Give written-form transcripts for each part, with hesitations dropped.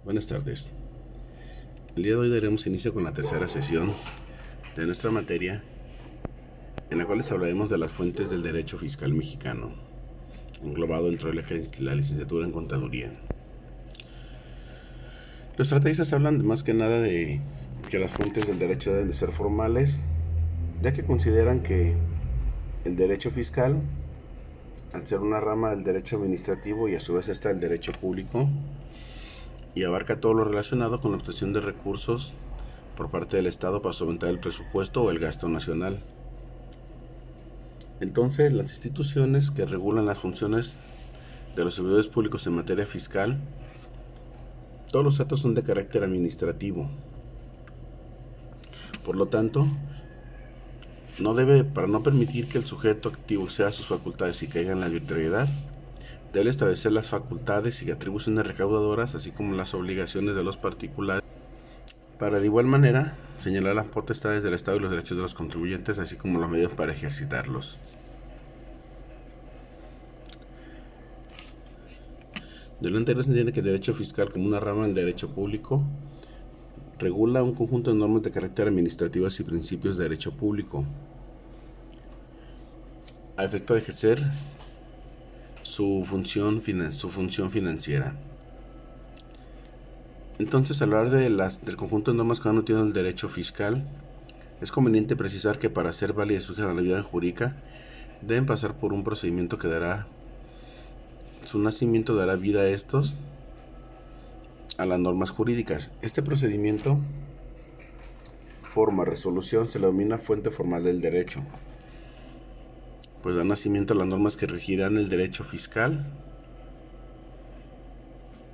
Buenas tardes. El día de hoy daremos inicio con la tercera sesión de nuestra materia, en la cual les hablaremos de las fuentes del derecho fiscal mexicano, englobado dentro de la licenciatura en Contaduría. Los tratadistas hablan más que nada de que las fuentes del derecho deben de ser formales, ya que consideran que el derecho fiscal, al ser una rama del derecho administrativo y a su vez está el derecho público, y abarca todo lo relacionado con la obtención de recursos por parte del Estado para solventar el presupuesto o el gasto nacional. Entonces, las instituciones que regulan las funciones de los servidores públicos en materia fiscal, todos los actos son de carácter administrativo. Por lo tanto, para no permitir que el sujeto activo sea sus facultades y caiga en la arbitrariedad, debe establecer las facultades y atribuciones recaudadoras, así como las obligaciones de los particulares, para de igual manera señalar las potestades del Estado y los derechos de los contribuyentes, así como los medios para ejercitarlos. De lo anterior se entiende que el derecho fiscal, como una rama del derecho público, regula un conjunto de normas de carácter administrativas y principios de derecho público, a efecto de ejercer su función financiera. Entonces, al hablar del conjunto de normas que uno tiene el derecho fiscal, es conveniente precisar que para ser válida y sujeta a la vida jurídica, deben pasar por un procedimiento que su nacimiento dará vida a las normas jurídicas. Este procedimiento, resolución, se le denomina fuente formal del derecho, pues da nacimiento a las normas que regirán el derecho fiscal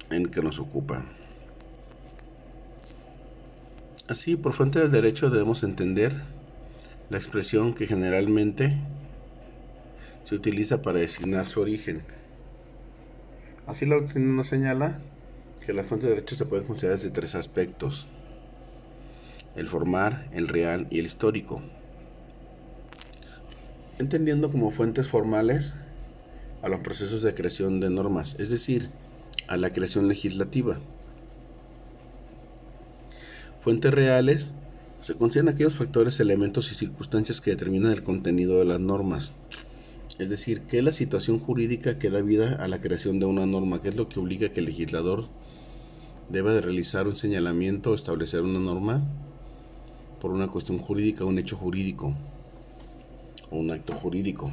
en que nos ocupa. Así, por fuente del derecho debemos entender la expresión que generalmente se utiliza para designar su origen. Así, la doctrina nos señala que las fuentes de derecho se pueden considerar desde tres aspectos: el formal, el real y el histórico, entendiendo como fuentes formales a los procesos de creación de normas, es decir, a la creación legislativa. Fuentes reales se consideran aquellos factores, elementos y circunstancias que determinan el contenido de las normas, es decir, qué es la situación jurídica que da vida a la creación de una norma, qué es lo que obliga a que el legislador deba de realizar un señalamiento o establecer una norma por una cuestión jurídica, un hecho jurídico o un acto jurídico.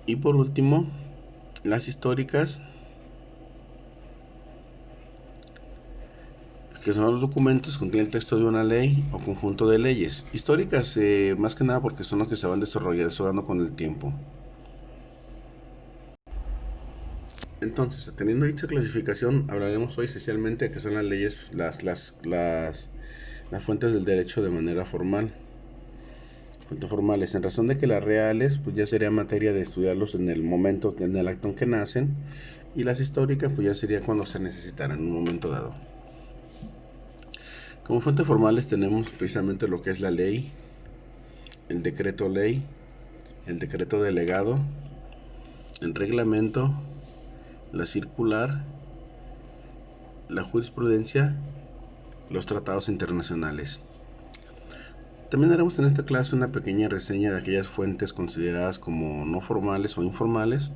Y por último, las históricas, que son los documentos que contienen el texto de una ley o conjunto de leyes. Históricas, más que nada porque son los que se van desarrollando con el tiempo. Entonces, teniendo dicha clasificación, hablaremos hoy esencialmente de qué son las leyes, las fuentes del derecho de manera formal. Fuentes formales, en razón de que las reales, pues ya sería materia de estudiarlos en el acto en que nacen, y las históricas, pues ya sería cuando se necesitaran en un momento dado. Como fuentes formales tenemos precisamente lo que es la ley, el decreto ley, el decreto delegado, el reglamento, la circular, la jurisprudencia, los tratados internacionales. También haremos en esta clase una pequeña reseña de aquellas fuentes consideradas como no formales o informales,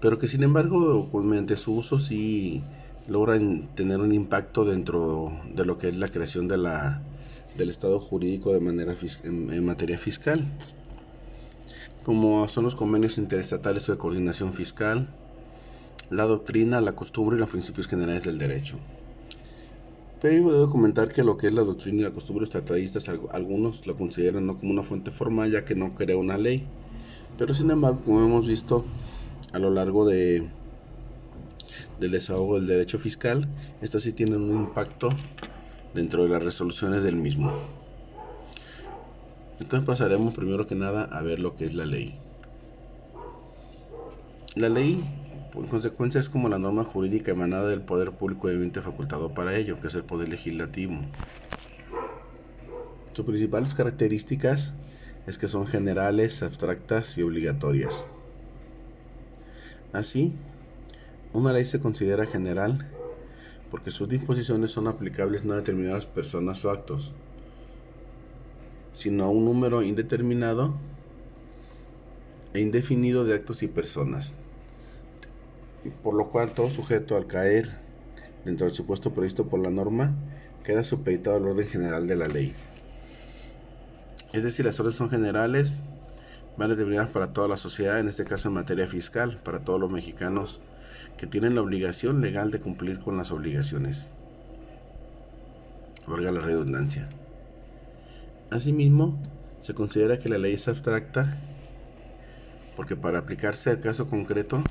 pero que sin embargo, mediante su uso sí logran tener un impacto dentro de lo que es la creación del estado jurídico en materia fiscal, como son los convenios interestatales o de coordinación fiscal, la doctrina, la costumbre y los principios generales del derecho. Pero debo comentar que lo que es la doctrina y la costumbre, los tratadistas, algunos lo consideran no como una fuente formal, ya que no crea una ley, pero sin embargo, como hemos visto a lo largo del desahogo del derecho fiscal, estas sí tienen un impacto dentro de las resoluciones del mismo. Entonces pasaremos primero que nada a ver lo que es la ley. La ley, en consecuencia, es como la norma jurídica emanada del poder público debidamente facultado para ello, que es el poder legislativo. Sus principales características es que son generales, abstractas y obligatorias. Así, Una ley se considera general porque sus disposiciones son aplicables no a determinadas personas o actos, sino a un número indeterminado e indefinido de actos y personas, por lo cual todo sujeto, al caer dentro del supuesto previsto por la norma, queda supeditado al orden general de la ley. Es decir, las órdenes son generales, van determinadas para toda la sociedad, en este caso en materia fiscal, para todos los mexicanos que tienen la obligación legal de cumplir con las obligaciones. Valga la redundancia. Asimismo, se considera que la ley es abstracta porque para aplicarse al caso concreto,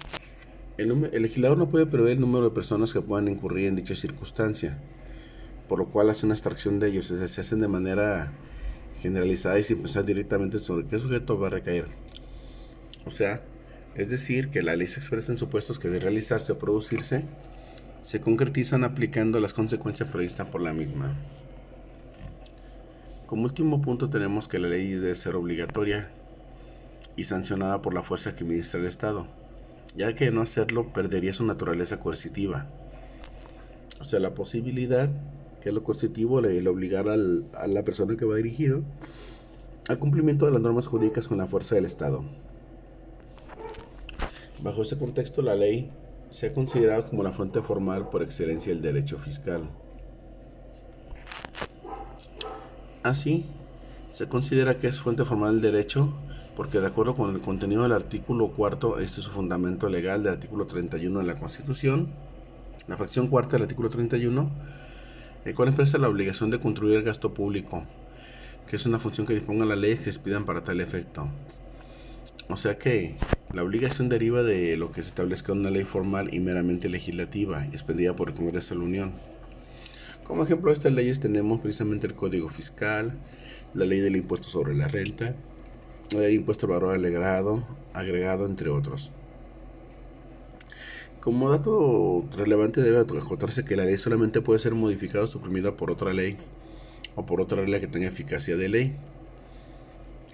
el legislador no puede prever el número de personas que puedan incurrir en dicha circunstancia, por lo cual hace una abstracción de ellos, es decir, se hacen de manera generalizada y sin pensar directamente sobre qué sujeto va a recaer. O sea, es decir, que la ley se expresa en supuestos que de realizarse o producirse se concretizan aplicando las consecuencias previstas por la misma. Como último punto tenemos que la ley debe ser obligatoria y sancionada por la fuerza que administra el Estado, ya que de no hacerlo perdería su naturaleza coercitiva. O sea, la posibilidad que lo coercitivo le obligara a la persona que va dirigido al cumplimiento de las normas jurídicas con la fuerza del Estado. Bajo ese contexto, la ley se ha considerado como la fuente formal por excelencia del derecho fiscal. Así, se considera que es fuente formal del derecho porque, de acuerdo con el contenido del artículo 4, este es su fundamento legal del artículo 31 de la Constitución, la fracción cuarta del artículo 31, el cual expresa la obligación de contribuir al gasto público, que es una función que disponga la ley que se expidan para tal efecto. O sea que la obligación deriva de lo que se establezca en una ley formal y meramente legislativa, expedida por el Congreso de la Unión. Como ejemplo de estas leyes tenemos precisamente el Código Fiscal, la Ley del Impuesto sobre la Renta, la Ley del Impuesto al Valor agregado, entre otros. Como dato relevante debe acotarse que la ley solamente puede ser modificada o suprimida por otra ley o por otra regla que tenga eficacia de ley.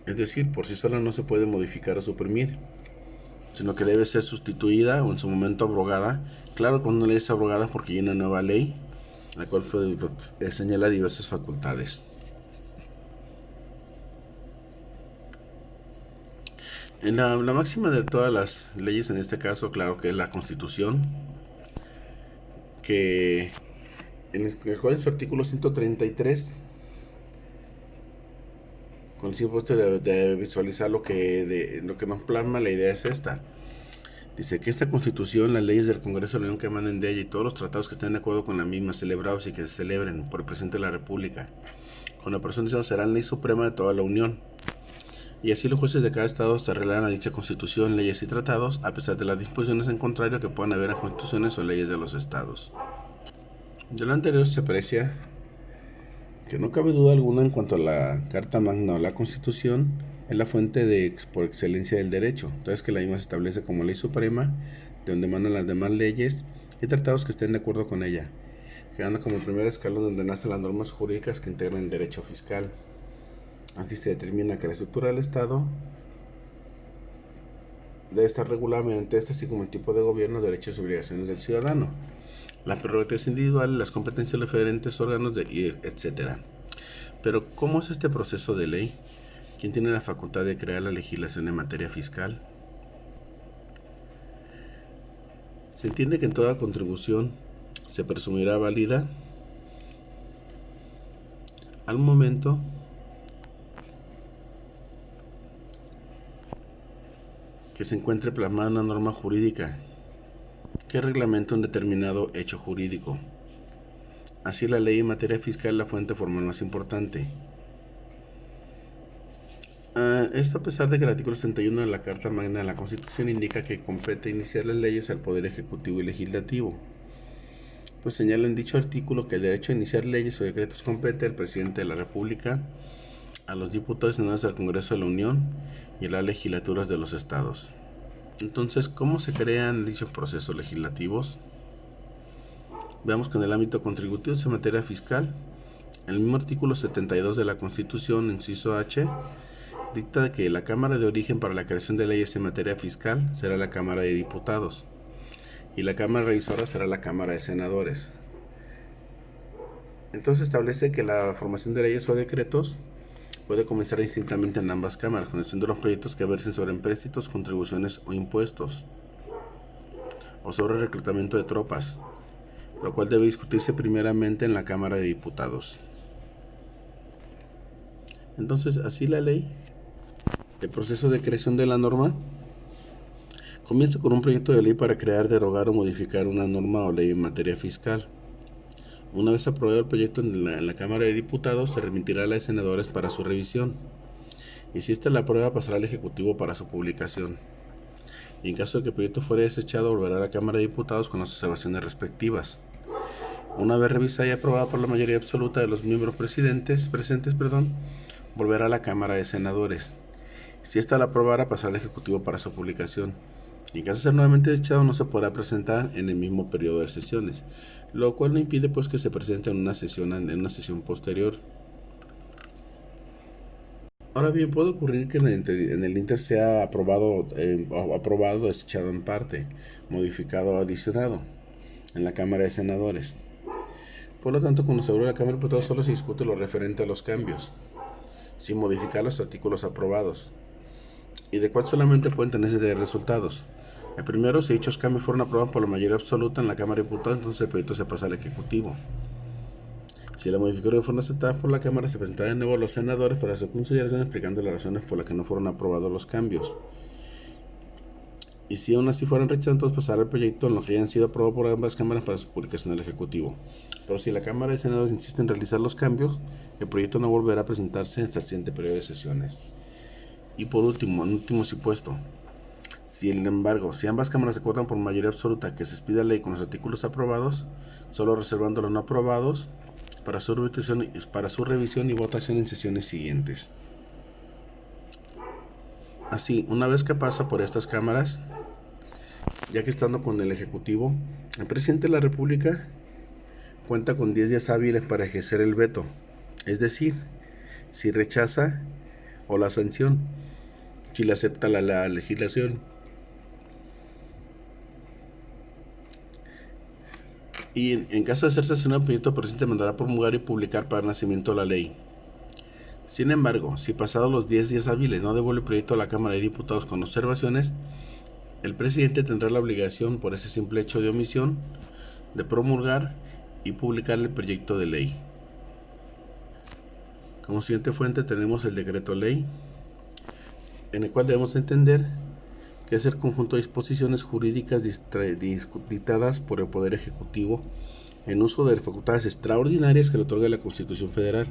Es decir, por sí sola no se puede modificar o suprimir, sino que debe ser sustituida o en su momento abrogada. Claro, cuando una ley es abrogada porque hay una nueva ley, la cual señala diversas facultades. En la máxima de todas las leyes, en este caso, claro que es la Constitución, que en su artículo 133, con el simple hecho de visualizar lo que nos plasma, la idea es esta. Dice que esta Constitución, las leyes del Congreso de la Unión que emanen de ella y todos los tratados que estén de acuerdo con la misma, celebrados y que se celebren por el presidente de la República, con la persona serán ley suprema de toda la Unión. Y así los jueces de cada estado se arreglarán a dicha Constitución, leyes y tratados, a pesar de las disposiciones en contrario que puedan haber en constituciones o leyes de los estados. De lo anterior se aprecia que no cabe duda alguna en cuanto a la Carta Magna o la Constitución es la fuente por excelencia del derecho, entonces que la misma se establece como ley suprema, de donde emanan las demás leyes y tratados que estén de acuerdo con ella, quedando como el primer escalón donde nacen las normas jurídicas que integran el derecho fiscal. Así se determina que la estructura del Estado debe estar regulada mediante así como el tipo de gobierno, derechos y obligaciones del ciudadano, las prerrogativas individuales, las competencias de los diferentes órganos, etc. Pero, ¿cómo es este proceso de ley? ¿Quién tiene la facultad de crear la legislación en materia fiscal? Se entiende que en toda contribución se presumirá válida al momento que se encuentre plasmada una norma jurídica que reglamenta un determinado hecho jurídico. Así, la ley en materia fiscal es la fuente formal más importante. Esto a pesar de que el artículo 61 de la Carta Magna de la Constitución indica que compete iniciar las leyes al Poder Ejecutivo y Legislativo, pues señala en dicho artículo que el derecho a iniciar leyes o decretos compete al Presidente de la República, a los diputados y senadores del Congreso de la Unión y a las legislaturas de los estados. Entonces, ¿cómo se crean dichos procesos legislativos? Veamos que en el ámbito contributivo en materia fiscal, el mismo artículo 72 de la Constitución, inciso H, dicta que la Cámara de origen para la creación de leyes en materia fiscal será la Cámara de Diputados, y la Cámara Revisora será la Cámara de Senadores. Entonces establece que la formación de leyes o decretos puede comenzar indistintamente en ambas cámaras, conociendo los proyectos que versen sobre empréstitos, contribuciones o impuestos, o sobre reclutamiento de tropas, lo cual debe discutirse primeramente en la Cámara de Diputados. Entonces, así la ley, el proceso de creación de la norma, comienza con un proyecto de ley para crear, derogar o modificar una norma o ley en materia fiscal. Una vez aprobado el proyecto en la Cámara de Diputados, se remitirá a la de senadores para su revisión. Y si esta la aprueba, pasará al Ejecutivo para su publicación. Y en caso de que el proyecto fuera desechado, volverá a la Cámara de Diputados con las observaciones respectivas. Una vez revisada y aprobada por la mayoría absoluta de los miembros presentes, volverá a la Cámara de Senadores. Si esta la aprobara, pasará al Ejecutivo para su publicación. Y en caso de ser nuevamente desechado, no se podrá presentar en el mismo periodo de sesiones, lo cual no impide pues que se presente en una sesión posterior. Ahora bien, puede ocurrir que en el Inter sea aprobado, desechado en parte, modificado o adicionado en la Cámara de Senadores. Por lo tanto, cuando se abre la Cámara de Diputados, solo se discute lo referente a los cambios, sin modificar los artículos aprobados, y de cuál solamente pueden tenerse de resultados. El primero, si dichos cambios fueron aprobados por la mayoría absoluta en la Cámara de Diputados, entonces el proyecto se pasa al Ejecutivo. Si la modificación fueron aceptadas por la Cámara, se presentará de nuevo a los senadores para hacer consideración explicando las razones por las que no fueron aprobados los cambios. Y si aún así fueran rechazados, entonces pasará el proyecto en lo que hayan sido aprobados por ambas cámaras para su publicación al Ejecutivo. Pero si la Cámara de Senadores insiste en realizar los cambios, el proyecto no volverá a presentarse hasta el siguiente periodo de sesiones. Y por último, en último supuesto, sin embargo, si ambas cámaras se acuerdan por mayoría absoluta que se expida la ley con los artículos aprobados, solo reservando los no aprobados para su revisión y votación en sesiones siguientes. Así, una vez que pasa por estas cámaras, ya que estando con el Ejecutivo, el presidente de la República cuenta con 10 días hábiles para ejercer el veto, es decir, si rechaza o la sanción, si le acepta la legislación. Y en caso de ser sancionado, el proyecto, el presidente mandará promulgar y publicar para nacimiento la ley. Sin embargo, si pasados los 10 días hábiles no devuelve el proyecto a la Cámara de Diputados con observaciones, el presidente tendrá la obligación, por ese simple hecho de omisión, de promulgar y publicar el proyecto de ley. Como siguiente fuente tenemos el decreto ley, en el cual debemos entender que es el conjunto de disposiciones jurídicas dictadas por el Poder Ejecutivo en uso de las facultades extraordinarias que le otorga la Constitución Federal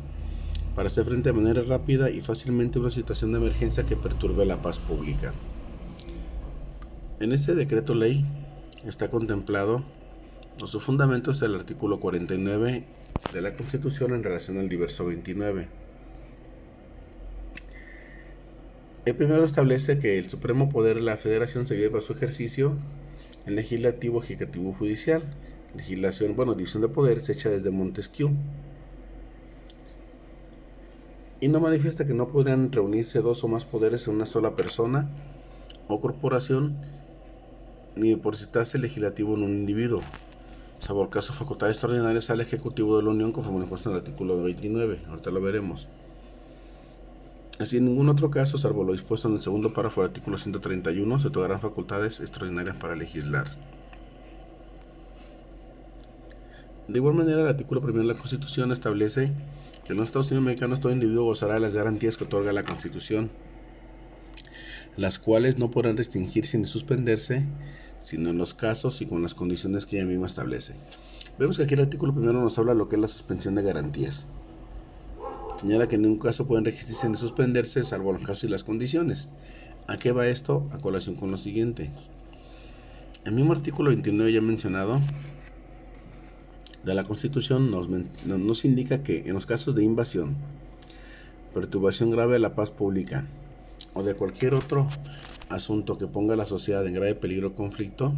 para hacer frente de manera rápida y fácilmente a una situación de emergencia que perturbe la paz pública. En este decreto ley está contemplado su fundamento es el artículo 49 de la Constitución en relación al diverso 29. El primero establece que el supremo poder de la Federación se lleva a su ejercicio en legislativo, ejecutivo, judicial. División de poderes hecha desde Montesquieu. Y no manifiesta que no podrían reunirse dos o más poderes en una sola persona o corporación, ni por citarse el legislativo en un individuo, salvo el caso de facultades extraordinarias al Ejecutivo de la Unión conforme lo puesto en el artículo 29. Ahorita lo veremos. Así, en ningún otro caso, salvo lo dispuesto en el segundo párrafo del artículo 131, se otorgarán facultades extraordinarias para legislar. De igual manera, el artículo 1 de la Constitución establece que en los Estados Unidos mexicanos todo individuo gozará de las garantías que otorga la Constitución, las cuales no podrán restringirse ni suspenderse, sino en los casos y con las condiciones que ella misma establece. Vemos que aquí el artículo 1 nos habla de lo que es la suspensión de garantías. Señala que en ningún caso pueden resistirse ni suspenderse, salvo los casos y las condiciones. ¿A qué va esto? A colación con lo siguiente. El mismo artículo 29 ya mencionado de la Constitución nos indica que en los casos de invasión, perturbación grave de la paz pública o de cualquier otro asunto que ponga a la sociedad en grave peligro o conflicto,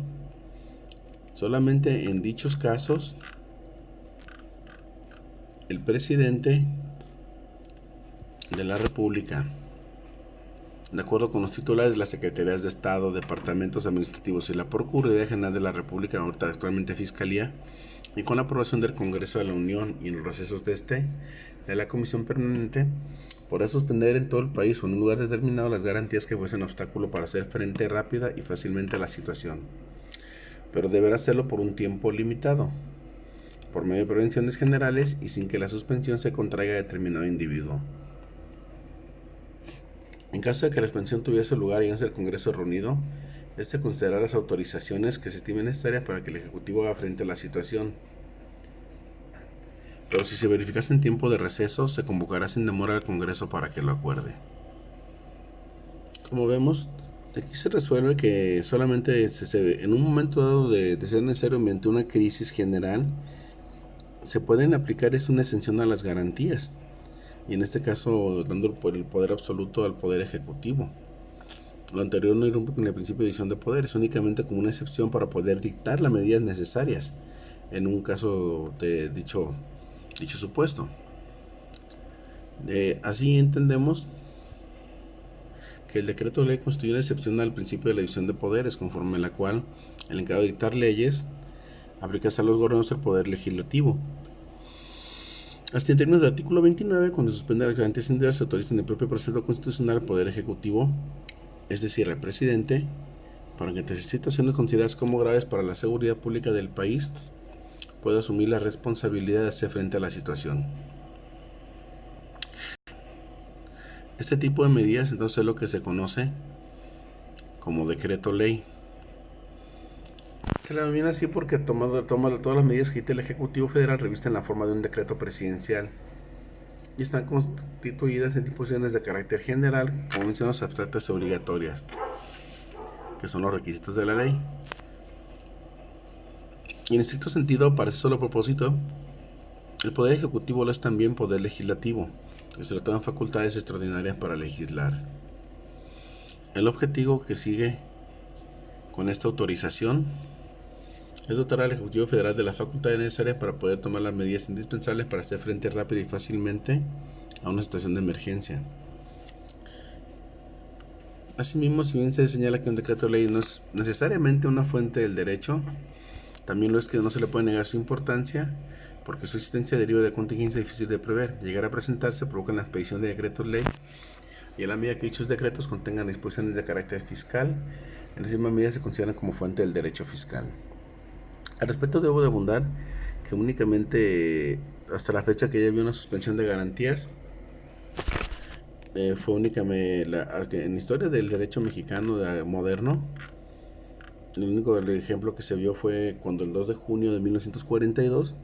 solamente en dichos casos el presidente de la República De acuerdo con los titulares de las Secretarías de Estado, Departamentos Administrativos y la Procuraduría General de la República, ahorita actualmente Fiscalía, y con la aprobación del Congreso de la Unión y en los recesos de la Comisión Permanente, podrá suspender en todo el país o en un lugar determinado las garantías que fuesen obstáculo para hacer frente rápida y fácilmente a la situación, pero deberá hacerlo por un tiempo limitado, por medio de prevenciones generales y sin que la suspensión se contraiga a determinado individuo. En caso de que la suspensión tuviese lugar y antes del Congreso reunido, este considerará las autorizaciones que se estimen necesarias para que el Ejecutivo haga frente a la situación. Pero si se verificase en tiempo de receso, se convocará sin demora al Congreso para que lo acuerde. Como vemos, aquí se resuelve que solamente en un momento dado de ser necesario mediante una crisis general, se pueden aplicar una exención a las garantías, y en este caso dando el poder absoluto al Poder Ejecutivo. Lo anterior no irrumpe con el principio de división de poderes, únicamente como una excepción para poder dictar las medidas necesarias en un caso de dicho supuesto. Así entendemos que el decreto de ley constituye una excepción al principio de la división de poderes, conforme a la cual el encargado de dictar leyes aplica a los gobiernos el poder legislativo. Hasta en términos del artículo 29, cuando se suspende las garantías individuales, se autoriza en el propio proceso constitucional al Poder Ejecutivo, es decir, al presidente, para que ante situaciones consideradas como graves para la seguridad pública del país, pueda asumir la responsabilidad de hacer frente a la situación. Este tipo de medidas entonces es lo que se conoce como decreto ley. Se la denomina así porque toma todas las medidas que dicta el Ejecutivo Federal revisten la forma de un decreto presidencial y están constituidas en disposiciones de carácter general, como mencionamos, abstractas y obligatorias, que son los requisitos de la ley. Y en estricto sentido, para ese solo propósito, el Poder Ejecutivo lo es también Poder Legislativo, que se le toman facultades extraordinarias para legislar. El objetivo que sigue con esta autorización es dotar al Ejecutivo Federal de las facultades necesarias para poder tomar las medidas indispensables para hacer frente rápido y fácilmente a una situación de emergencia. Asimismo, si bien se señala que un decreto de ley no es necesariamente una fuente del derecho, también lo es que no se le puede negar su importancia, porque su existencia deriva de contingencia difícil de prever. Llegar a presentarse provoca la expedición de decretos ley, y en la medida que dichos decretos contengan disposiciones de carácter fiscal, en esa misma medida se consideran como fuente del derecho fiscal. Al respecto debo de abundar que únicamente hasta la fecha que ya había una suspensión de garantías, fue únicamente en la historia del derecho mexicano moderno. El único ejemplo que se vio fue cuando el 2 de junio de 1942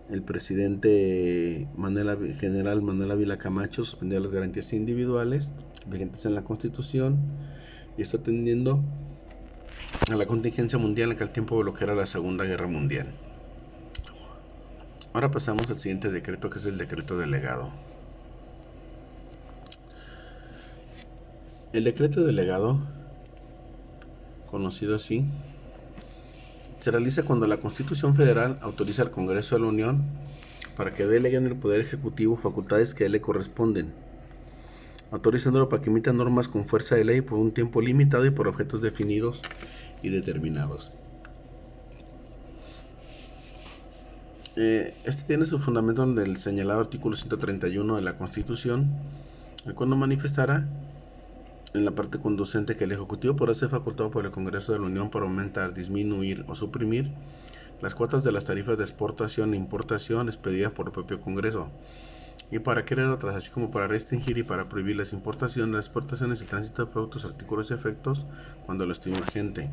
el presidente general Manuel Ávila Camacho suspendió las garantías individuales vigentes en la Constitución, y esto atendiendo a la contingencia mundial en aquel tiempo de lo que era la Segunda Guerra Mundial. Ahora pasamos al siguiente decreto, que es el decreto delegado. El decreto delegado, conocido así, se realiza cuando la Constitución Federal autoriza al Congreso de la Unión para que delegue en el Poder Ejecutivo facultades que a él le corresponden, autorizándolo para que emita normas con fuerza de ley por un tiempo limitado y por objetos definidos y determinados. Este tiene su fundamento en el señalado artículo 131 de la Constitución, el cual manifestará en la parte conducente que el Ejecutivo podrá ser facultado por el Congreso de la Unión para aumentar, disminuir o suprimir las cuotas de las tarifas de exportación e importación expedidas por el propio Congreso, y para crear otras, así como para restringir y para prohibir las importaciones, las exportaciones y el tránsito de productos, artículos y efectos cuando lo estime urgente,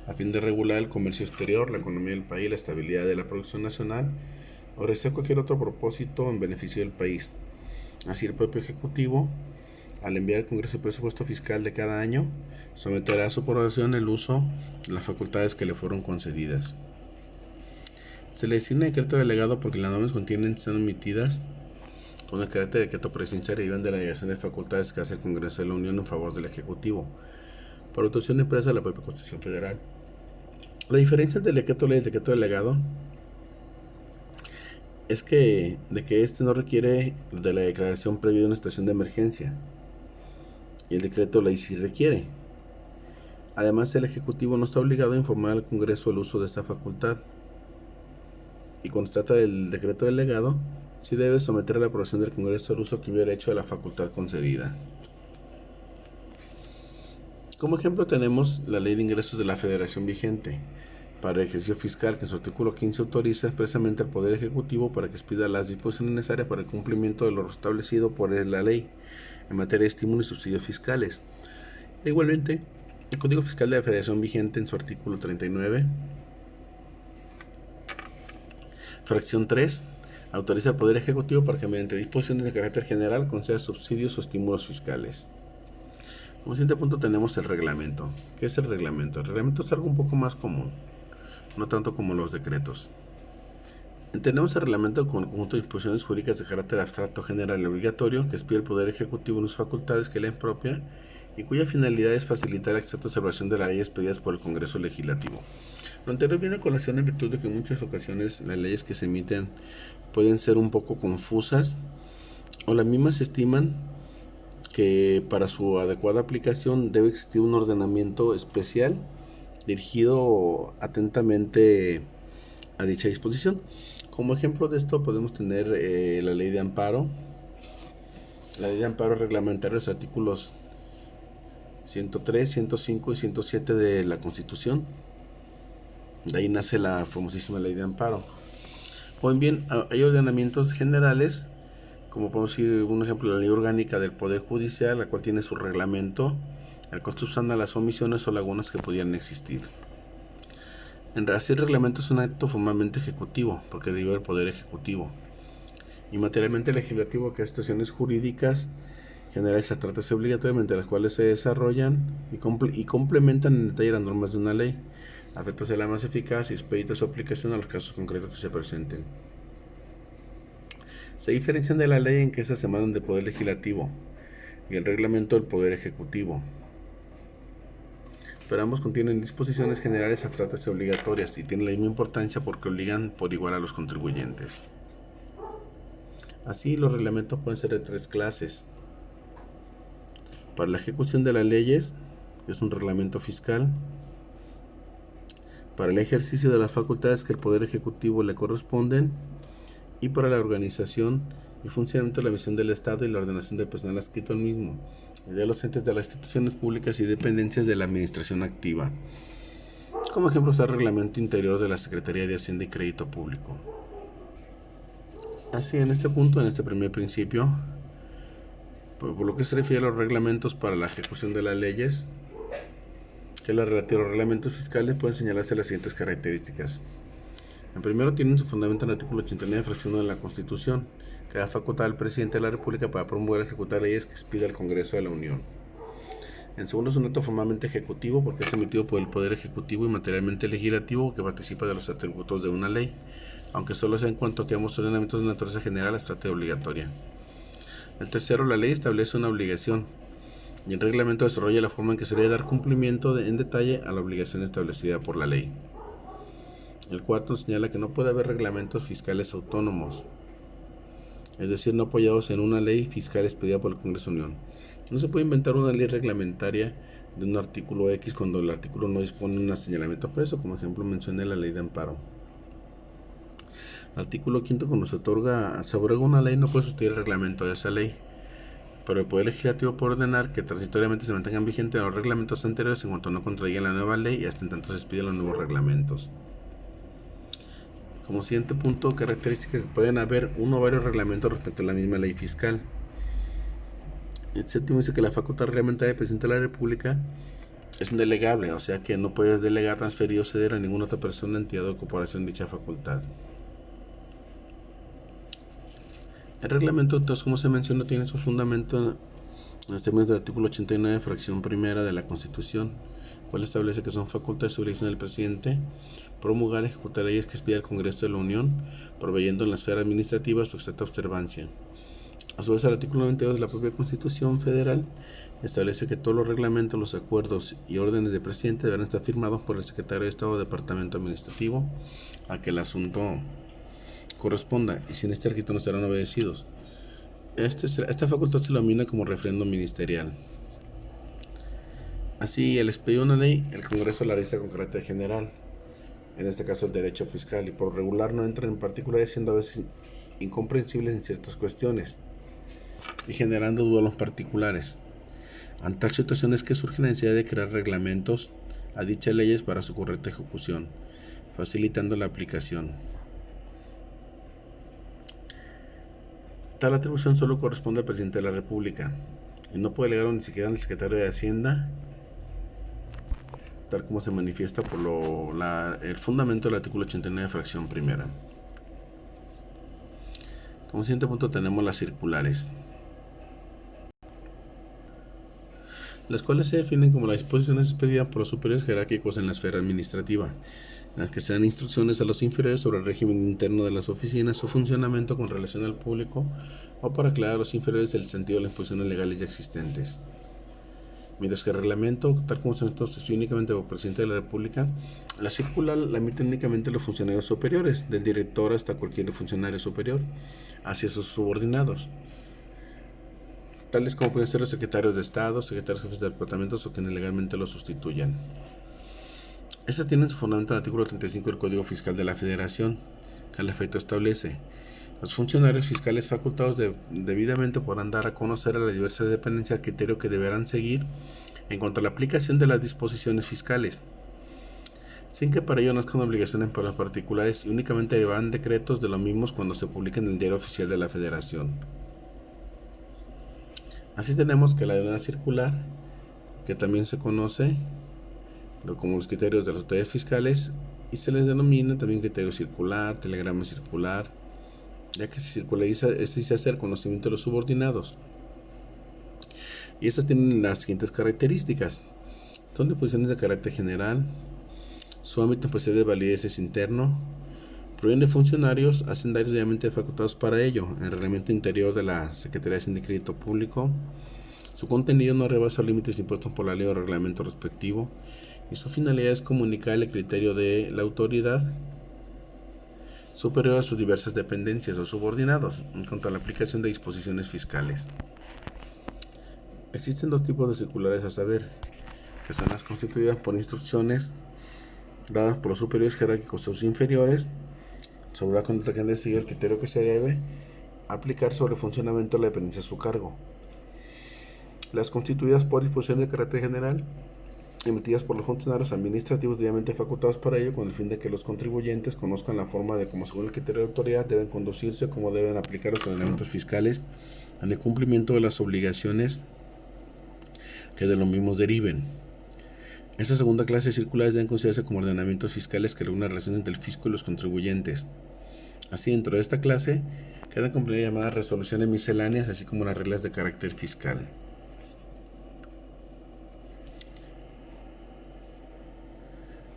a fin de regular el comercio exterior, la economía del país, la estabilidad de la producción nacional, o realizar cualquier otro propósito en beneficio del país. Así, el propio Ejecutivo, al enviar al Congreso el presupuesto fiscal de cada año, someterá a su aprobación el uso de las facultades que le fueron concedidas. Se le designa decreto delegado porque las normas contienen son emitidas con el carácter de decreto presidencial y derivan de la delegación de facultades que hace el Congreso de la Unión en favor del Ejecutivo, por autorización expresa de la propia Constitución Federal. La diferencia del decreto ley y el decreto delegado es que este no requiere de la declaración previa de una situación de emergencia. y el decreto ley sí requiere. Además, el Ejecutivo no está obligado a informar al Congreso el uso de esta facultad. Y cuando se trata del decreto delegado, sí debe someter a la aprobación del Congreso el uso que hubiera hecho de la facultad concedida. Como ejemplo tenemos la Ley de Ingresos de la Federación vigente para el ejercicio fiscal, que en su artículo 15 autoriza expresamente al Poder Ejecutivo para que expida las disposiciones necesarias para el cumplimiento de lo establecido por la ley en materia de estímulos y subsidios fiscales. Igualmente, el Código Fiscal de la Federación vigente en su artículo 39, fracción 3, autoriza al Poder Ejecutivo para que mediante disposiciones de carácter general conceda subsidios o estímulos fiscales. Como siguiente punto tenemos el reglamento. ¿Qué es el reglamento? El reglamento es algo un poco más común, no tanto como los decretos. Entendemos el reglamento como el conjunto de disposiciones jurídicas de carácter abstracto, general y obligatorio que expide el Poder Ejecutivo en sus facultades que le impropia y cuya finalidad es facilitar la exacta observación de las leyes pedidas por el Congreso Legislativo. Lo anterior viene a colación en virtud de que en muchas ocasiones las leyes que se emiten pueden ser un poco confusas o las mismas estiman que para su adecuada aplicación debe existir un ordenamiento especial dirigido atentamente a dicha disposición. Como ejemplo de esto podemos tener la ley de amparo. La ley de amparo reglamentaria, los artículos 103, 105 y 107 de la Constitución. De ahí nace la famosísima ley de amparo. Pues bien, hay ordenamientos generales, como podemos decir un ejemplo, la ley orgánica del Poder Judicial, la cual tiene su reglamento, el cual subsana las omisiones o lagunas que pudieran existir. En realidad, el reglamento es un acto formalmente ejecutivo, porque deriva del Poder Ejecutivo. Y materialmente legislativo, que es situaciones jurídicas generales abstractas y obligatorias, mediante las cuales se desarrollan y complementan en detalle las normas de una ley, a efectos de la más eficaz y expedita su aplicación a los casos concretos que se presenten. Se diferencian de la ley en que estas se emanan del Poder Legislativo y el reglamento del Poder Ejecutivo. Pero ambos contienen disposiciones generales abstractas y obligatorias y tienen la misma importancia porque obligan por igual a los contribuyentes. Así, los reglamentos pueden ser de tres clases. Para la ejecución de las leyes, que es un reglamento fiscal. Para el ejercicio de las facultades que el Poder Ejecutivo le corresponden. Y para la organización y funcionamiento de la misión del Estado y la ordenación del personal adscrito al mismo, y de los entes de las instituciones públicas y dependencias de la administración activa. Como ejemplo está el reglamento interior de la Secretaría de Hacienda y Crédito Público. Así, en este punto, en este primer principio, por lo que se refiere a los reglamentos para la ejecución de las leyes, que es la relativa a los reglamentos fiscales, pueden señalarse las siguientes características. En primero, tienen su fundamento en el artículo 89, fracción 1 de la Constitución, que da facultad al presidente de la República para promover y ejecutar leyes que expida el Congreso de la Unión. En segundo, es un acto formalmente ejecutivo porque es emitido por el Poder Ejecutivo y materialmente legislativo que participa de los atributos de una ley, aunque solo sea en cuanto a que ambos ordenamientos de naturaleza general las trate obligatoria. El tercero, la ley establece una obligación y el reglamento desarrolla la forma en que se debe dar cumplimiento en detalle a la obligación establecida por la ley. El cuarto señala que no puede haber reglamentos fiscales autónomos, es decir, no apoyados en una ley fiscal expedida por el Congreso de la Unión. No se puede inventar una ley reglamentaria de un artículo X cuando el artículo no dispone de un señalamiento preso, como ejemplo mencioné la ley de amparo. El artículo 5, cuando se abroga una ley, no puede sustituir el reglamento de esa ley, pero el Poder Legislativo puede ordenar que transitoriamente se mantengan vigentes los reglamentos anteriores en cuanto no contradigan la nueva ley y hasta en tanto se expiden los nuevos reglamentos. Como siguiente punto, características: pueden haber uno o varios reglamentos respecto a la misma ley fiscal. El séptimo dice que la facultad reglamentaria del presidente de la República es un delegable, o sea que no puedes delegar, transferir o ceder a ninguna otra persona, entidad o corporación dicha facultad. El reglamento, entonces, como se menciona, tiene su fundamento en los términos del artículo 89, fracción primera de la Constitución, cual establece que son facultades y obligaciones del presidente promulgar y ejecutar leyes que expida el Congreso de la Unión, proveyendo en la esfera administrativa su exacta observancia. A su vez, el artículo 92 de la propia Constitución Federal establece que todos los reglamentos, los acuerdos y órdenes del presidente deberán estar firmados por el secretario de Estado o departamento administrativo a que el asunto corresponda, y sin este requisito no serán obedecidos. Esta facultad se denomina como refrendo ministerial. Así, al expedir una ley, el Congreso la realiza con carácter general, en este caso el derecho fiscal, y por regular no entra en particulares, siendo a veces incomprensibles en ciertas cuestiones y generando dudas en los particulares. Ante tal situación es que surge la necesidad de crear reglamentos a dichas leyes para su correcta ejecución, facilitando la aplicación. Tal atribución solo corresponde al presidente de la República y no puede delegarlo ni siquiera al secretario de Hacienda, tal como se manifiesta por el fundamento del artículo 89, fracción primera. Como siguiente punto tenemos las circulares, las cuales se definen como las disposiciones expedidas por los superiores jerárquicos en la esfera administrativa, en las que se dan instrucciones a los inferiores sobre el régimen interno de las oficinas, su funcionamiento con relación al público, o para aclarar a los inferiores el sentido de las disposiciones legales ya existentes. Mientras que el reglamento, tal como se expide únicamente por el presidente de la República, la circular la emiten únicamente los funcionarios superiores, del director hasta cualquier funcionario superior, hacia sus subordinados, tales como pueden ser los secretarios de Estado, secretarios jefes de departamentos o quienes legalmente los sustituyan. Estas tienen su fundamento en el artículo 35 del Código Fiscal de la Federación, que al efecto establece: los funcionarios fiscales facultados debidamente podrán dar a conocer a la diversa dependencia el criterio que deberán seguir en cuanto a la aplicación de las disposiciones fiscales, sin que para ello nazcan obligaciones para los particulares, y únicamente derivarán decretos de los mismos cuando se publiquen en el Diario Oficial de la Federación. Así tenemos que la ordenanza circular, que también se conoce como los criterios de las autoridades fiscales, y se les denomina también criterio circular, telegrama circular, ya que se circulariza, se hace el conocimiento de los subordinados. Y estas tienen las siguientes características: son disposiciones de carácter general, su ámbito de validez es interno, provienen de funcionarios hacendarios debidamente facultados para ello, en el reglamento interior de la Secretaría de Hacienda y Crédito Público. Su contenido no rebasa los límites impuestos por la ley o reglamento respectivo, y su finalidad es comunicar el criterio de la autoridad superior a sus diversas dependencias o subordinados en cuanto a la aplicación de disposiciones fiscales. Existen dos tipos de circulares a saber, que son las constituidas por instrucciones dadas por los superiores jerárquicos o sus inferiores sobre la conducta que han de seguir, el criterio que se debe aplicar sobre el funcionamiento de la dependencia a su cargo. Las constituidas por disposiciones de carácter general, emitidas por los funcionarios administrativos debidamente facultados para ello, con el fin de que los contribuyentes conozcan la forma de cómo, según el criterio de autoridad, deben conducirse, cómo deben aplicar los ordenamientos fiscales en el cumplimiento de las obligaciones que de los mismos deriven. Esta segunda clase de circulares deben considerarse como ordenamientos fiscales que regulan la relación entre el fisco y los contribuyentes. Así, dentro de esta clase quedan comprendidas llamadas resoluciones misceláneas, así como las reglas de carácter fiscal.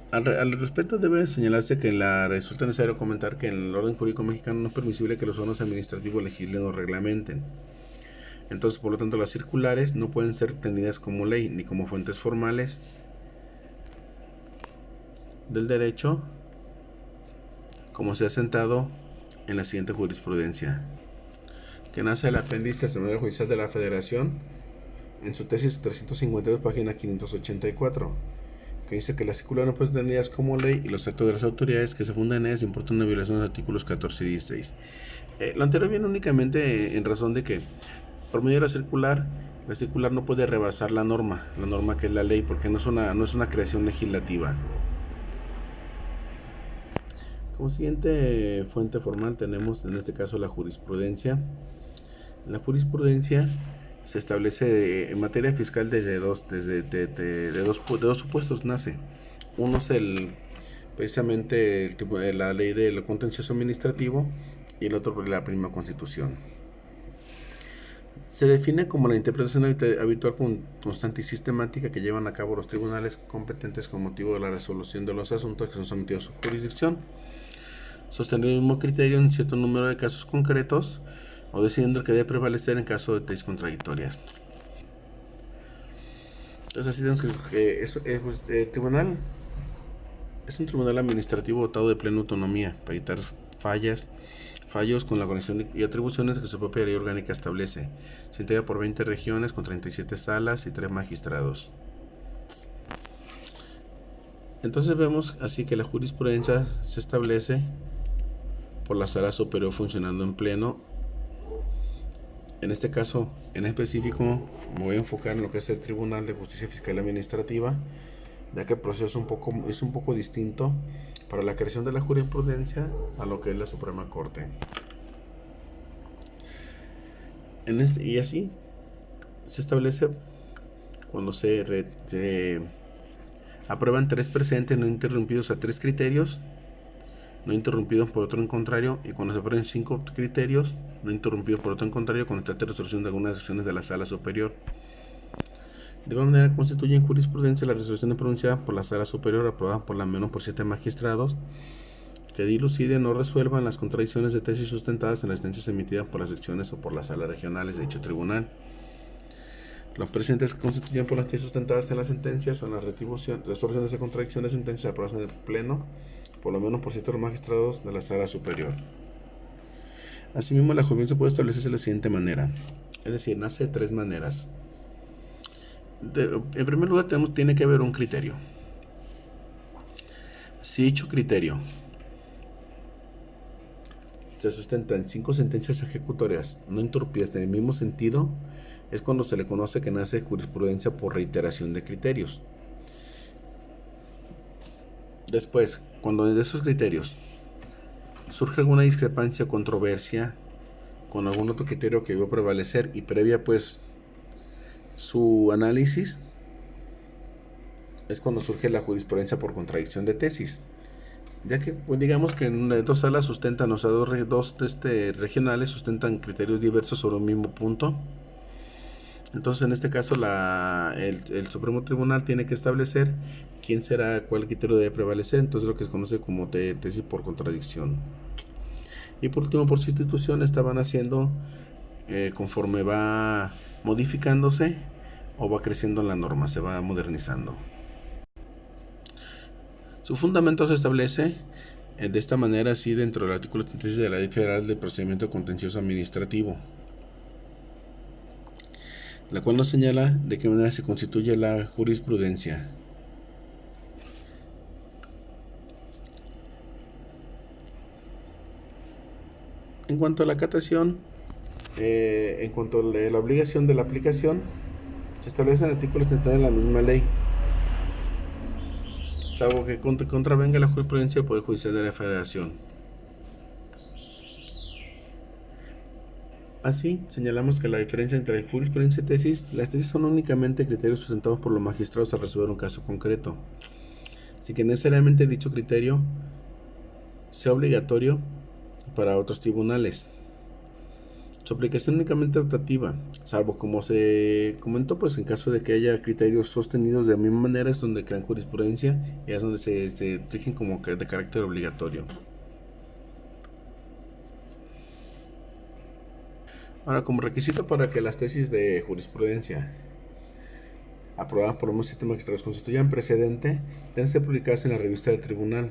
Al respecto, debe señalarse que resulta necesario comentar que en el orden jurídico mexicano no es permisible que los órganos administrativos legislen o reglamenten. Entonces, por lo tanto, las circulares no pueden ser tenidas como ley ni como fuentes formales del derecho, como se ha sentado en la siguiente jurisprudencia, que nace del apéndice del Seminario Judicial de la Federación en su tesis 352, página 584, que dice que las circulares no pueden ser tenidas como ley y los actos de las autoridades que se fundan en ellas importan una violación de los artículos 14 y 16. Lo anterior viene únicamente en razón de que, por medio de la circular no puede rebasar la norma que es la ley, porque no es una creación legislativa. Como siguiente fuente formal tenemos en este caso la jurisprudencia. La jurisprudencia se establece en materia fiscal de dos supuestos nace. Uno es precisamente la ley del contencioso administrativo, y el otro la primera Constitución. Se define como la interpretación habitual, constante y sistemática que llevan a cabo los tribunales competentes con motivo de la resolución de los asuntos que son sometidos a su jurisdicción, sosteniendo el mismo criterio en cierto número de casos concretos o decidiendo el que debe prevalecer en caso de tesis contradictorias. Entonces, así tenemos que el tribunal es un tribunal administrativo dotado de plena autonomía para evitar fallos con la conexión y atribuciones que su propia ley orgánica establece. Se integra por 20 regiones con 37 salas y 3 magistrados. Entonces vemos así que la jurisprudencia se establece por la sala superior funcionando en pleno. En este caso en específico me voy a enfocar en lo que es el Tribunal de Justicia Fiscal y Administrativa, ya que el proceso es un poco distinto para la creación de la jurisprudencia a lo que es la Suprema Corte. Y así se establece cuando se aprueban 3 presentes no interrumpidos a 3 criterios no interrumpidos por otro en contrario, y cuando se aprueben 5 criterios no interrumpidos por otro en contrario, cuando trate de resolución de algunas decisiones de la sala superior. De igual manera constituyen jurisprudencia la resolución pronunciada por la sala superior aprobada por la menos por 7 magistrados que diluciden o resuelvan las contradicciones de tesis sustentadas en las sentencias emitidas por las secciones o por las salas regionales de dicho tribunal. Los presentes que constituyen por las tesis sustentadas en las sentencias son las resoluciones de contradicción de sentencias aprobadas en el pleno por lo menos por 7 magistrados de la sala superior. Asimismo, la jurisprudencia puede establecerse de la siguiente manera, es decir, nace de 3 maneras. En primer lugar, tiene que haber un criterio. Si dicho criterio se sustenta en 5 sentencias ejecutorias no interrumpidas en el mismo sentido, es cuando se le conoce que nace jurisprudencia por reiteración de criterios. Después, cuando de esos criterios surge alguna discrepancia o controversia con algún otro criterio que debió prevalecer y previa pues su análisis, es cuando surge la jurisprudencia por contradicción de tesis, ya que pues, digamos que en 2 salas sustentan, o sea, dos regionales sustentan criterios diversos sobre un mismo punto. Entonces en este caso el Supremo Tribunal tiene que establecer cuál criterio debe prevalecer, entonces lo que se conoce como tesis por contradicción. Y por último, por sustitución, estaban haciendo conforme va modificándose o va creciendo la norma, se va modernizando. Su fundamento se establece de esta manera, así dentro del artículo 36 de la Ley Federal del Procedimiento Contencioso Administrativo, la cual nos señala de qué manera se constituye la jurisprudencia. En cuanto a la catación, en cuanto a la obligación de la aplicación, se establece en el artículo 39 de la misma ley, salvo que contravenga la jurisprudencia del Poder Judicial de la Federación. Así, señalamos que la diferencia entre jurisprudencia y tesis, las tesis son únicamente criterios sustentados por los magistrados al resolver un caso concreto, sin que necesariamente dicho criterio sea obligatorio para otros tribunales. Su aplicación únicamente optativa, salvo como se comentó, pues en caso de que haya criterios sostenidos de la misma manera es donde crean jurisprudencia y es donde se rigen como que de carácter obligatorio. Ahora, como requisito para que las tesis de jurisprudencia aprobadas por unos 7 magistrados constituyan precedente, deben ser publicadas en la revista del tribunal.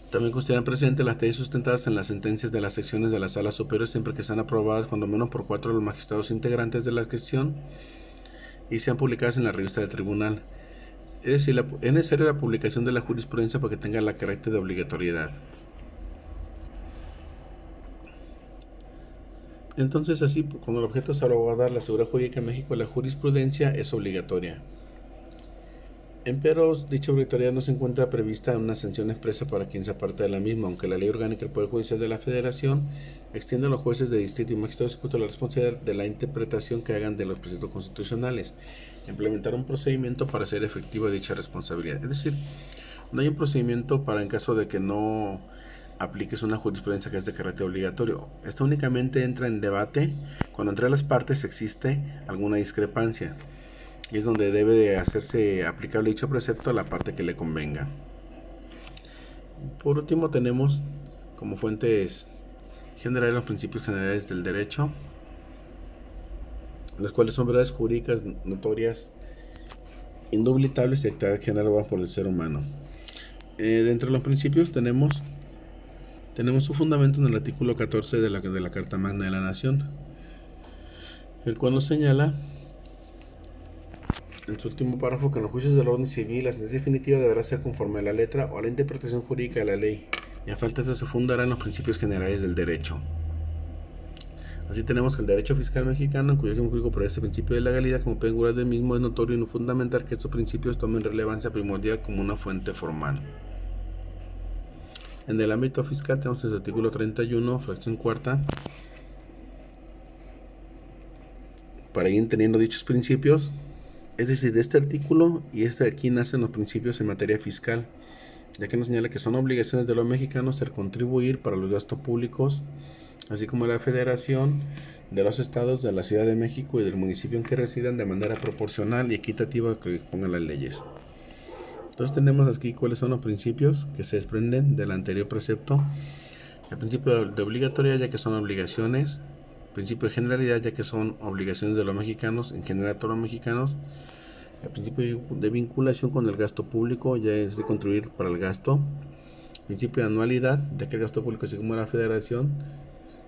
También consideran precedente las tesis sustentadas en las sentencias de las secciones de la sala superior siempre que sean aprobadas cuando menos por 4 de los magistrados integrantes de la sección y sean publicadas en la revista del tribunal. Es decir, es necesaria la publicación de la jurisprudencia para que tenga el carácter de obligatoriedad. Entonces, así, cuando el objeto es salvaguardar la seguridad jurídica en México, la jurisprudencia es obligatoria. Empero, dicha obligatoriedad no se encuentra prevista en una sanción expresa para quien se aparte de la misma, aunque la Ley Orgánica del Poder Judicial de la Federación extiende a los jueces de distrito y magistrados ejecutivos la responsabilidad de la interpretación que hagan de los preceptos constitucionales, implementar un procedimiento para hacer efectiva dicha responsabilidad. Es decir, no hay un procedimiento para en caso de que no apliques una jurisprudencia que es de carácter obligatorio. Esto únicamente entra en debate cuando entre las partes existe alguna discrepancia y es donde debe de hacerse aplicable dicho precepto a la parte que le convenga. Por último tenemos como fuentes generales los principios generales del derecho, los cuales son verdades jurídicas notorias, indubitables y de carácter general por el ser humano. Dentro de los principios tenemos su fundamento en el artículo 14 de la Carta Magna de la Nación, el cual nos señala En su último párrafo, que en los juicios del orden civil la sentencia definitiva deberá ser conforme a la letra o a la interpretación jurídica de la ley, y a falta de eso se fundará en los principios generales del derecho. Así tenemos que el derecho fiscal mexicano, en cuyo régimen jurídico por este principio de legalidad como penguras del mismo, es notorio y fundamental que estos principios tomen relevancia primordial como una fuente formal. En el ámbito fiscal tenemos el artículo 31, fracción cuarta, para ir entendiendo dichos principios. Es decir, de este artículo y este de aquí nacen los principios en materia fiscal, ya que nos señala que son obligaciones de los mexicanos el contribuir para los gastos públicos, así como la federación, de los estados, de la Ciudad de México y del municipio en que residan de manera proporcional y equitativa que pongan las leyes. Entonces tenemos aquí cuáles son los principios que se desprenden del anterior precepto. El principio de obligatoriedad, ya que son obligaciones. Principio de generalidad, ya que son obligaciones de los mexicanos, en general todos los mexicanos. El principio de vinculación con el gasto público, ya es de contribuir para el gasto. Principio de anualidad, ya que el gasto público, así como la federación,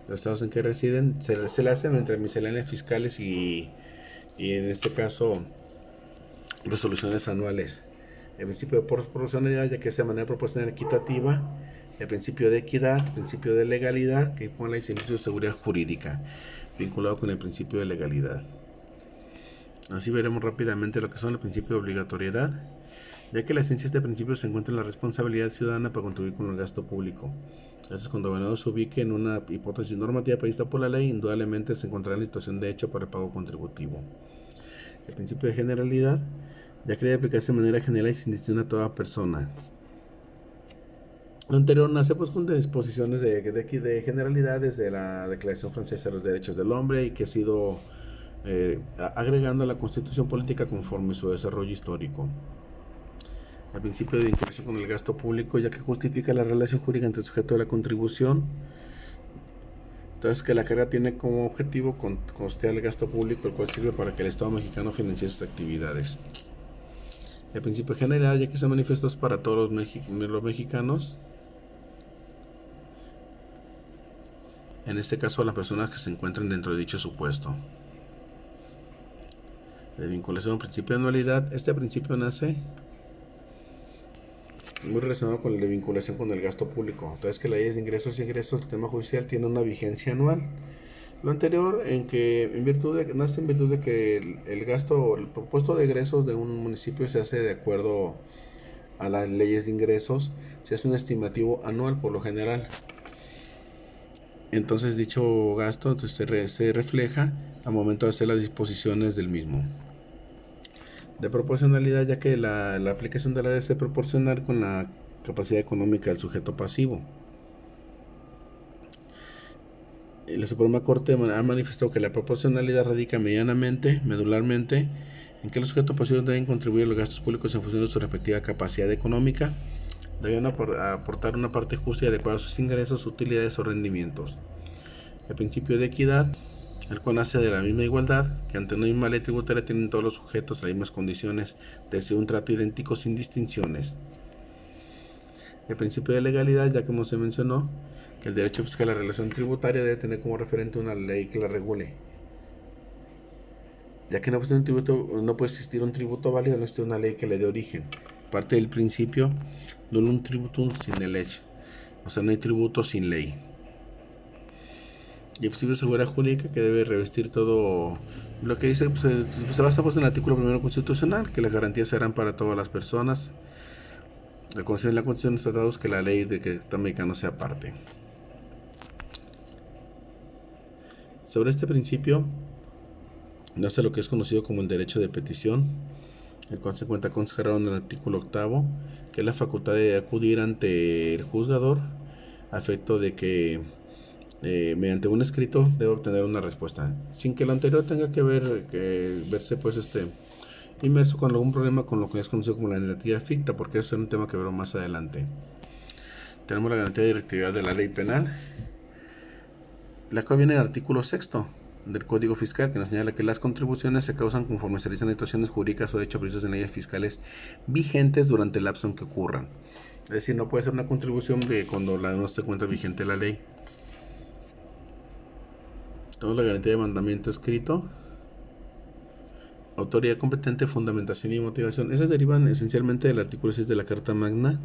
los estados en que residen, se le hacen entre misceláneas fiscales y en este caso resoluciones anuales. El principio de proporcionalidad, ya que sea de manera proporcional equitativa. El principio de equidad, el principio de legalidad, que pone el principio de seguridad jurídica, vinculado con el principio de legalidad. Así veremos rápidamente lo que son el principio de obligatoriedad, ya que la esencia de este principio se encuentra en la responsabilidad ciudadana para contribuir con el gasto público. Entonces, cuando el gobernador se ubique en una hipótesis normativa prevista por la ley, indudablemente se encontrará en la situación de hecho para el pago contributivo. El principio de generalidad, ya que debe aplicarse de manera general y sin distinción a toda persona. Lo anterior nace pues con disposiciones de generalidad desde la Declaración Francesa de los Derechos del Hombre y que ha sido agregando a la Constitución Política conforme su desarrollo histórico. El principio de vinculación con el gasto público, ya que justifica la relación jurídica entre el sujeto de la contribución. Entonces, que la carga tiene como objetivo costear el gasto público, el cual sirve para que el Estado mexicano financie sus actividades. El principio general, ya que se manifiesta para todos los mexicanos. En este caso, las personas que se encuentran dentro de dicho supuesto. De vinculación, principio de anualidad. Este principio nace muy relacionado con el de vinculación con el gasto público. Entonces, que la ley de ingresos y egresos del sistema judicial tiene una vigencia anual. Lo anterior, nace en virtud de que el gasto, el propuesto de egresos de un municipio se hace de acuerdo a las leyes de ingresos, se hace un estimativo anual por lo general. Entonces dicho gasto se refleja al momento de hacer las disposiciones del mismo. De proporcionalidad, ya que la aplicación de la ley es proporcional con la capacidad económica del sujeto pasivo. La Suprema Corte ha manifestado que la proporcionalidad radica medularmente, en que los sujetos pasivos deben contribuir a los gastos públicos en función de su respectiva capacidad económica, deben aportar una parte justa y adecuada a sus ingresos, utilidades o rendimientos. El principio de equidad, el cual nace de la misma igualdad, que ante una misma ley tributaria tienen todos los sujetos las mismas condiciones de recibir un trato idéntico sin distinciones. El principio de legalidad, ya como se mencionó, que el derecho fiscal a la relación tributaria debe tener como referente una ley que la regule, ya que no puede existir un tributo válido, no existe una ley que le dé origen. Parte del principio nullum tributum sine lege, o sea, no hay tributo sin ley. Y el principio de seguridad jurídica, que debe revestir todo lo que dice, se basa en el artículo 1 constitucional, que las garantías serán para todas las personas, la Constitución de los Tratados, que la ley de que el Estado mexicano sea parte. Sobre este principio nace lo que es conocido como el derecho de petición, el cual se encuentra consagrado en el artículo 8, que es la facultad de acudir ante el juzgador a efecto de que mediante un escrito debe obtener una respuesta, sin que lo anterior tenga que verse inmerso con algún problema con lo que es conocido como la garantía ficta, porque eso es un tema que veremos más adelante. Tenemos la garantía de directividad de la ley penal, la cual viene en el artículo 6 del Código Fiscal, que nos señala que las contribuciones se causan conforme se realizan situaciones jurídicas o de hecho previstas en leyes fiscales vigentes durante el lapso en que ocurran. Es decir, no puede ser una contribución cuando no se encuentra vigente la ley. Tenemos la garantía de mandamiento escrito, autoridad competente, fundamentación y motivación. Esas derivan esencialmente del artículo 6 de la Carta Magna.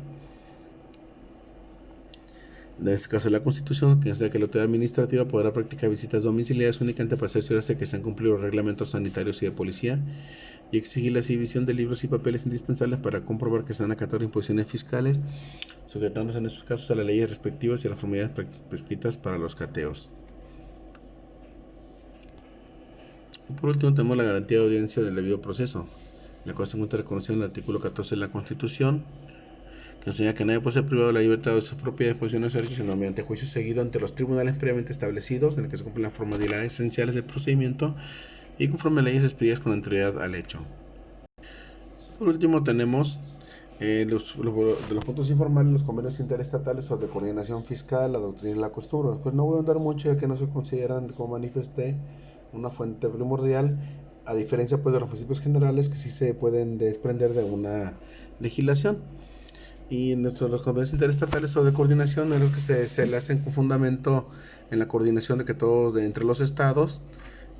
En este caso, la Constitución, que dice que la autoridad administrativa podrá practicar visitas domiciliarias únicamente para asegurarse que se han cumplido los reglamentos sanitarios y de policía y exigir la exhibición de libros y papeles indispensables para comprobar que se han acatado imposiciones fiscales, sujetándose en estos casos a las leyes respectivas y a las formalidades prescritas para los cateos. Y por último, tenemos la garantía de audiencia del debido proceso, la cual se encuentra reconocida en el artículo 14 de la Constitución, que enseña que nadie puede ser privado de la libertad de su propia disposición de derechos, sino mediante juicio seguido ante los tribunales previamente establecidos, en el que se cumplen las formalidades esenciales del procedimiento y conforme a leyes expedidas con anterioridad al hecho. Por último, tenemos de los puntos informales, los convenios interestatales sobre coordinación fiscal, la doctrina y la costumbre. Pues no voy a andar mucho, ya que no se consideran, como manifesté, una fuente primordial, a diferencia pues de los principios generales que sí se pueden desprender de una legislación. Y en los convenios interestatales o de coordinación, en los que se le hacen con fundamento en la coordinación de que todos entre los estados,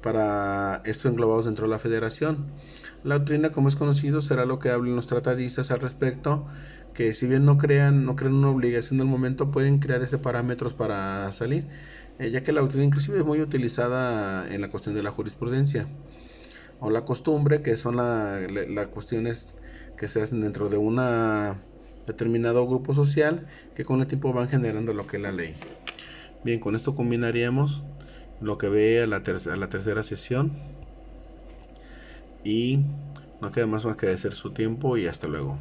para esto englobados dentro de la federación. La doctrina, como es conocido, será lo que hablen los tratadistas al respecto, que si bien no crean una obligación del momento, pueden crear parámetros para salir, ya que la doctrina inclusive es muy utilizada en la cuestión de la jurisprudencia. O la costumbre, que son las cuestiones que se hacen dentro de una determinado grupo social, que con el tiempo van generando lo que es la ley. Bien, con esto combinaríamos lo que ve a la tercera sesión, y no queda más que agradecer su tiempo y hasta luego.